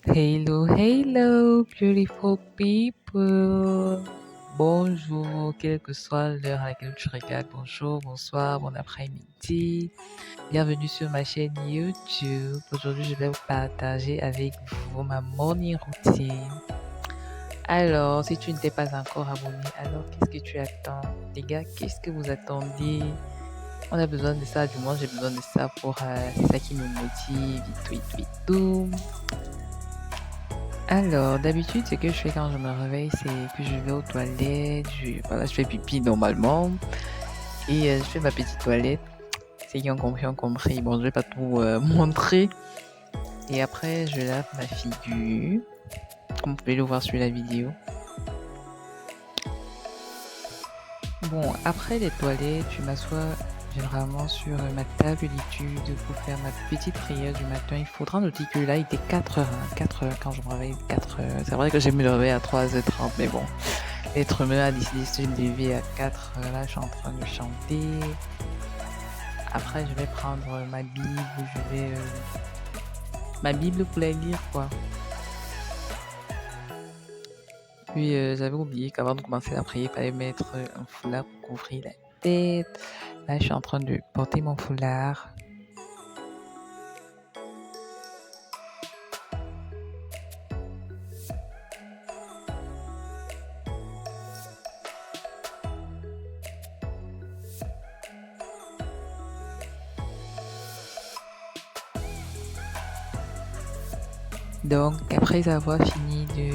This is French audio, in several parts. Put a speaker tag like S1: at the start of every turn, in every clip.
S1: Hello, hello, beautiful people. Bonjour, quelle que soit l'heure à laquelle tu regardes. Bonjour, bonsoir, bon après-midi. Bienvenue sur ma chaîne YouTube. Aujourd'hui, je vais vous partager avec vous ma morning routine. Alors, si tu ne t'es pas encore abonné, alors qu'est-ce que tu attends? Les gars, qu'est-ce que vous attendez? On a besoin de ça, du moins j'ai besoin de ça pour... c'est ça qui me motive, et tout, et tout. Alors, d'habitude, ce que je fais quand je me réveille, c'est que je vais aux toilettes, voilà, je fais pipi normalement, et je fais ma petite toilette. Ceux qui ont compris ont compris. Bon, je vais pas tout montrer. Et après, je lave ma figure, comme vous pouvez le voir sur la vidéo. Bon, après les toilettes, je m'assois généralement sur ma table d'étude pour faire ma petite prière du matin. Il faudra noter que là, il était 4 heures, 4 heures quand je me réveille, 4 heures. C'est vrai que j'ai me lever à 3h30, mais bon. L'être humain a décidé de se lever à 4 heures. Là, je suis en train de chanter. Après, je vais prendre ma Bible. Ma Bible pour la lire, quoi. Puis, j'avais oublié qu'avant de commencer la prière, il fallait mettre un foulard pour couvrir la tête. Là, je suis en train de porter mon foulard. Donc, après avoir fini de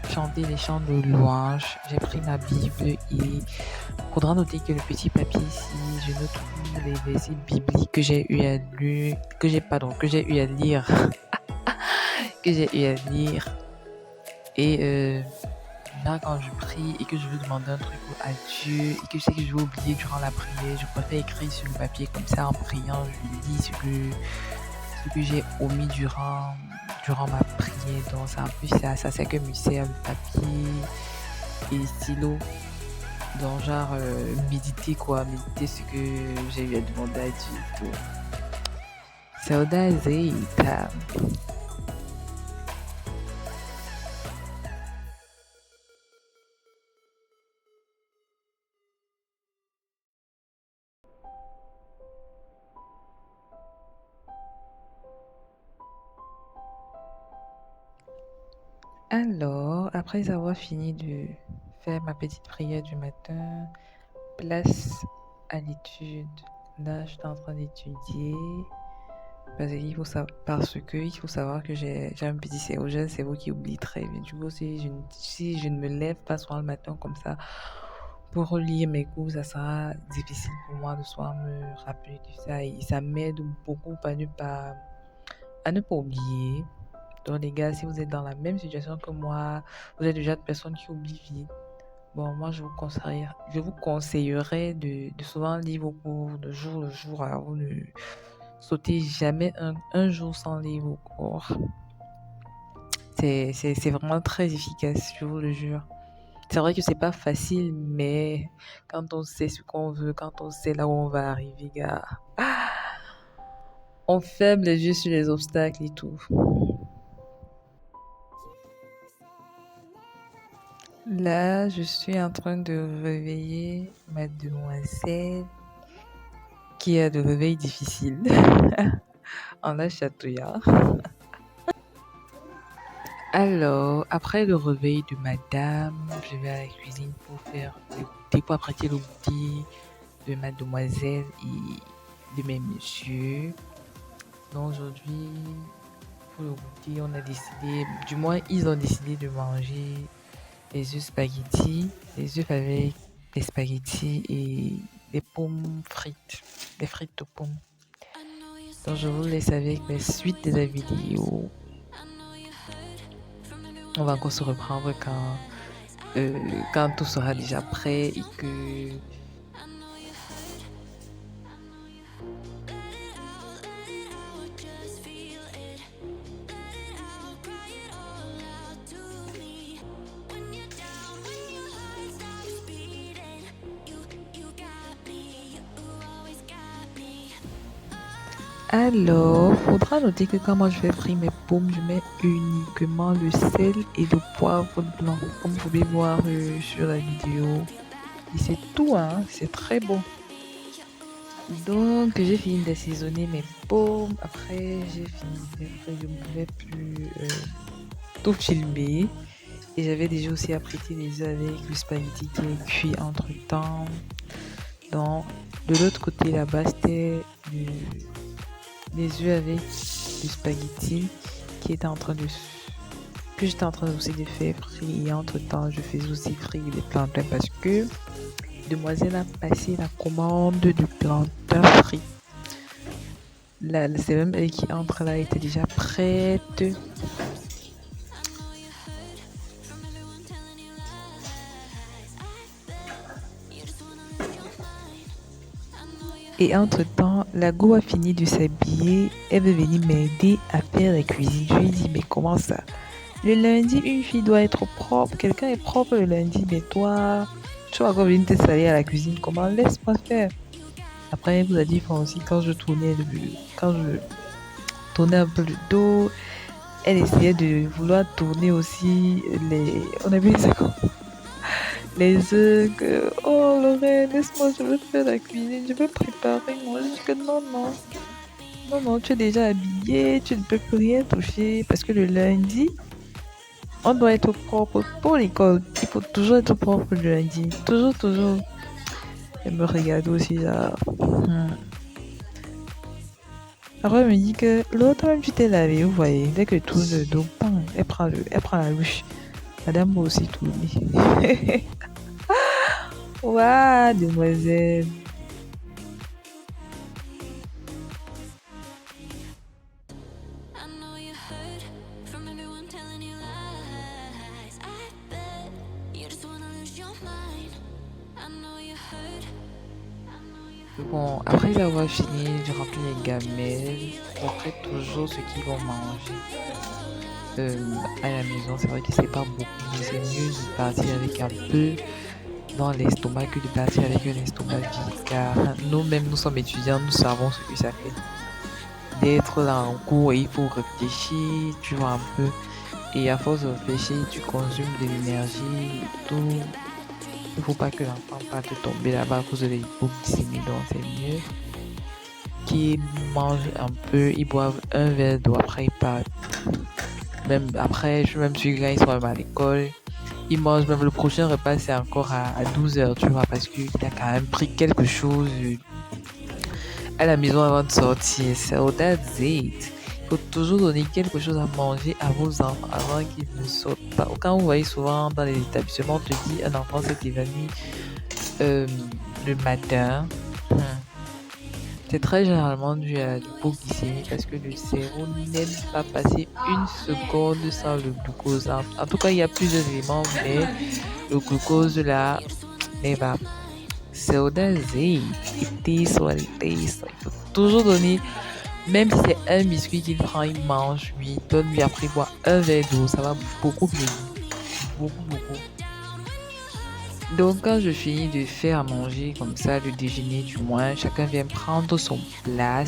S1: chanter les chants de louange, j'ai pris ma Bible et il faudra noter que le petit papier ici, je note tous les versets bibliques que j'ai eu à lire, que j'ai eu à lire, que j'ai eu à lire. Et là, quand je prie et que je veux demander un truc à Dieu et que je sais que je vais oublier durant la prière, je préfère écrire sur le papier comme ça en priant, je lis ce que j'ai omis durant ma prière. Donc, c'est un peu ça c'est que me sert le papier et le stylo. Donc, genre, méditer quoi, méditer ce que j'ai eu à demander à Dieu et tout. Saudazita. Alors, après avoir fini de faire ma petite prière du matin, place à l'étude. Là, je suis en train d'étudier parce que il faut savoir que j'ai un petit cerveau, j'ai un cerveau qui oublie très vite. Du coup, si je ne me lève pas souvent le matin comme ça pour lire mes cours, ça sera difficile pour moi de soir me rappeler tout ça et ça m'aide beaucoup à ne pas oublier. Donc les gars, si vous êtes dans la même situation que moi, vous êtes déjà de personnes qui oublient vite. Bon, moi, je vous conseillerais de souvent lire vos cours de jour le jour. Alors, vous ne sautez jamais un jour sans lire vos cours. C'est vraiment très efficace, je vous le jure. C'est vrai que c'est pas facile, mais quand on sait ce qu'on veut, quand on sait là où on va arriver, gars, on ferme les yeux sur les obstacles et tout. Là, je suis en train de réveiller mademoiselle qui a de réveils difficiles en la chatouillant. Alors, après le réveil de madame, je vais à la cuisine pour faire le goûter, pour apprêter le goûter de mademoiselle et de mes messieurs. Donc aujourd'hui, pour le goûter, on a décidé, du moins ils ont décidé de manger des œufs spaghettis, des œufs avec des spaghettis et des pommes frites, des frites de pommes. Donc je vous laisse avec la suite de la vidéo. On va encore se reprendre quand tout sera déjà prêt et que Alors, faudra noter que quand moi je fais frire mes pommes, je mets uniquement le sel et le poivre blanc, comme vous pouvez voir sur la vidéo. Et c'est tout, hein, c'est très bon. Donc, j'ai fini d'assaisonner mes pommes. Après, j'ai fini après, je ne pouvais plus tout filmer. Et j'avais déjà aussi apprêté les œufs avec le spaghetti qui est cuit entre temps. Donc, de l'autre côté là-bas, c'était les œufs avec du spaghetti qui était en train de que j'étais en train aussi de faire frire. Et entre temps, je faisais aussi frire les plantains parce que demoiselle a passé la commande de plantains frits. Là, c'est même elle qui entre là, était déjà prête. Et entre-temps, la go a fini de s'habiller. Elle veut venir m'aider à faire la cuisine. Je lui ai dit, mais comment ça? Le lundi, une fille doit être propre. Quelqu'un est propre le lundi, mais toi, tu vas encore venir te salir à la cuisine. Comment? Laisse-moi faire. Après, elle vous a dit, aussi, quand je tournais un peu le dos, elle essayait de vouloir tourner aussi on avait ça comme les œufs. Oh, Lorraine, laisse-moi, je veux faire la cuisine, je veux préparer. Moi, je dis que non, non. Non, non, tu es déjà habillée, tu ne peux plus rien toucher parce que le lundi, on doit être propre pour l'école. Il faut toujours être propre le lundi. Toujours, toujours. Elle me regarde aussi là. Après, elle me dit que l'autre même tu t'es lavé, vous voyez. Dès que tout le dos, bang, elle prend la louche. Madame m'a aussi tourné. Waouh, demoiselle. Bon, après avoir fini, je remplis les gamelles. Après, toujours ceux qui vont manger à la maison. C'est vrai que c'est pas beaucoup, mais c'est mieux de partir avec un peu dans l'estomac que de partir avec un estomac vide. Car nous-mêmes, nous sommes étudiants, nous savons ce que ça fait d'être là en cours et il faut réfléchir, tu vois un peu. Et à force de réfléchir, tu consommes de l'énergie, tout. Il faut pas que l'enfant parte tomber là-bas à cause de l'hypoglycémie, donc c'est mieux qu'il mange un peu, il boive un verre d'eau, après il part. Même après, je même suis quand ils sont même à l'école, il mange même le prochain repas, c'est encore à 12h, tu vois, parce qu'il a quand même pris quelque chose à la maison avant de sortir. So that's it. Il faut toujours donner quelque chose à manger à vos enfants avant qu'ils ne sortent pas. Quand vous voyez souvent dans les établissements, on te dit un enfant s'est évanoui le matin. C'est très généralement dû à l'hypoglycémie parce que le cerveau n'aime pas passer une seconde sans le glucose. En tout cas, il y a plusieurs éléments, mais le glucose là, never. So that's it. It is what it is. Il faut toujours donner, même si c'est un biscuit qu'il prend, il mange, lui, donne-lui après boire un verre d'eau. Ça va beaucoup mieux. Beaucoup, beaucoup. Donc, quand je finis de faire à manger comme ça, le déjeuner du moins, chacun vient prendre son plat,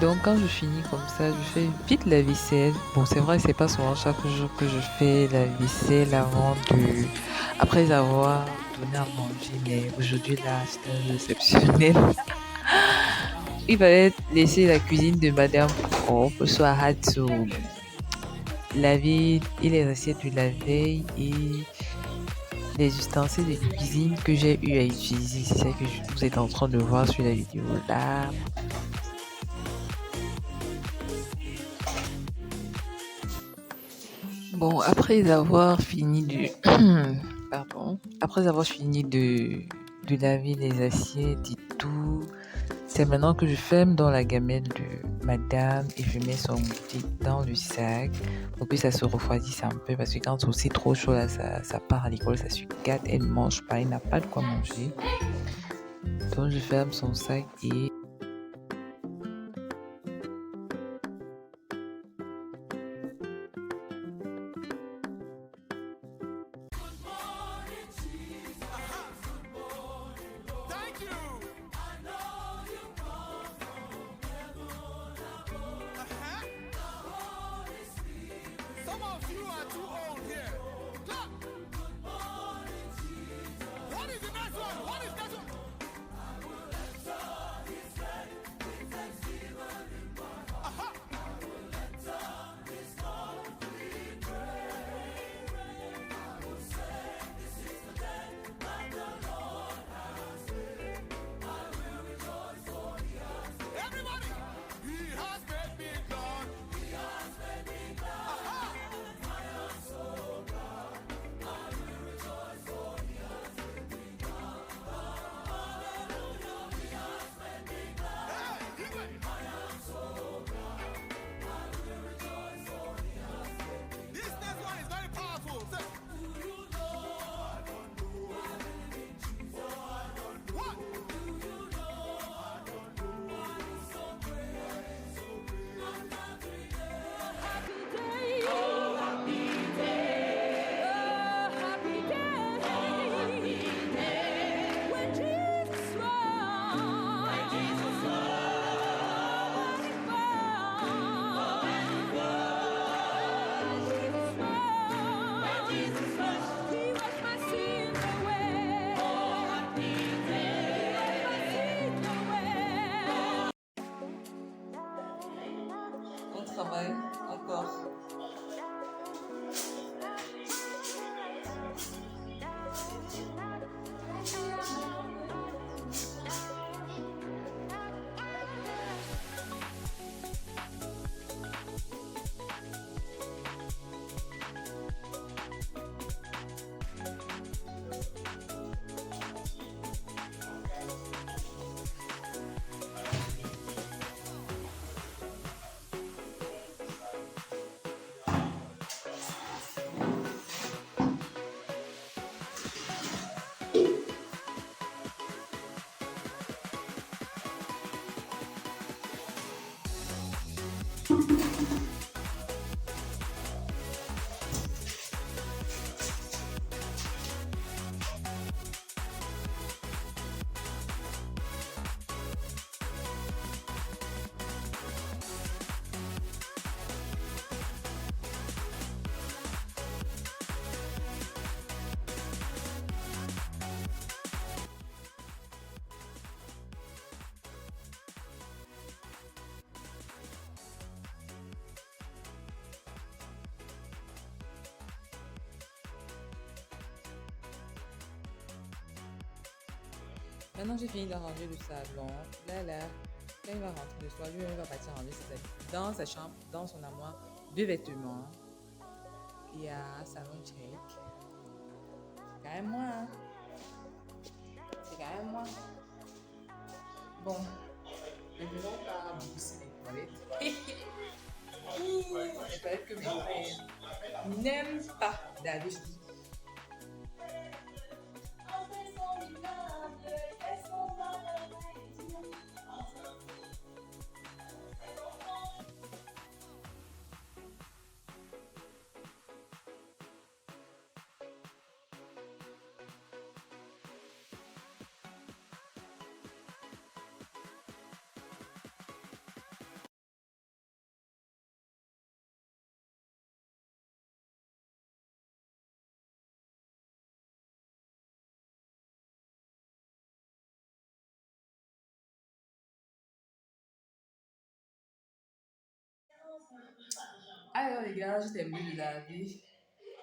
S1: Donc, quand je finis comme ça, je fais vite la vaisselle. Bon, c'est vrai, c'est pas souvent chaque jour que je fais la vaisselle après avoir donné à manger, mais aujourd'hui là, c'était exceptionnel. Il fallait laisser la cuisine de madame propre, soit hâte laver et les assiettes de la veille et les ustensiles de cuisine que j'ai eu à utiliser. C'est ça que vous êtes en train de voir sur la vidéo là. Bon, après avoir fini de pardon, après avoir fini de laver les assiettes et tout, c'est maintenant que je ferme dans la gamelle de madame et je mets son goûter dans le sac pour que ça se refroidisse un peu parce que quand c'est aussi trop chaud là, ça part à l'école, ça se gâte, elle ne mange pas, elle n'a pas de quoi manger. Donc je ferme son sac et
S2: of you are too old here. Clap. What is the next one? What is that one? Aha. Everybody. He has made me glad. Aha. Hey, he went. This next one is very powerful. Say, what?
S1: On travaille encore. Maintenant, j'ai fini d'arranger le salon. Là, quand il va rentrer le soir, lui, il va partir ranger ses habits dans sa chambre, dans son armoire de vêtements. Il y a salon check. C'est quand même moi, hein. C'est quand même moi. Bon, je ne vais pas bousser les toilettes. Les toilettes que mes frères n'aiment pas. David, je dis. Alors les gars, j'ai terminé de laver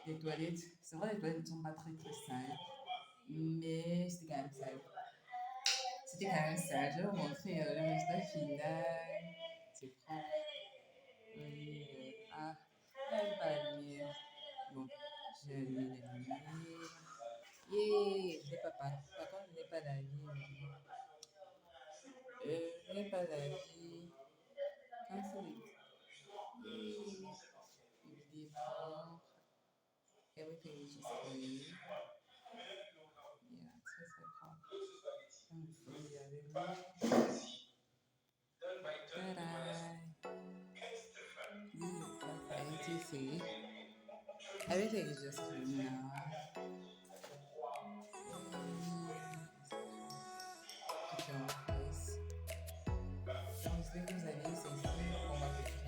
S1: les toilettes. C'est vrai, les toilettes ne sont pas très très sales, mais c'était quand même sale. C'était quand même sale. Je vais vous montrer le résultat final. C'est propre. Oui, ah, même pas la lumière. Bon, j'ai allumé la lumière. Yeah, je n'ai pas par contre, je n'ai pas d'avis. Je n'ai pas d'avis. Cancel it. Yeah. Évidemment. Everything is just clean. Yeah, très très propre. Il y a le lit. Ta-da! Ça a été fait. Everything is just clean now. Tout est en place. Donc, j'espère que vous avez essayé pour ma petite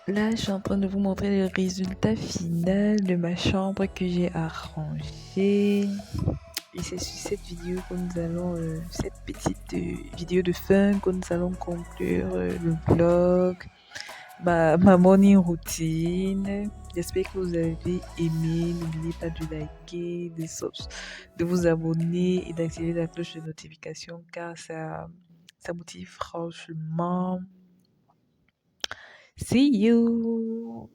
S1: Là, je suis en train de vous montrer le résultat final de ma chambre que j'ai arrangée. Et c'est sur cette vidéo que nous allons, cette petite vidéo de fin que nous allons conclure le vlog, ma morning routine. J'espère que vous avez aimé. N'oubliez pas de liker, de vous abonner et d'activer la cloche de notification car ça motive franchement. See you!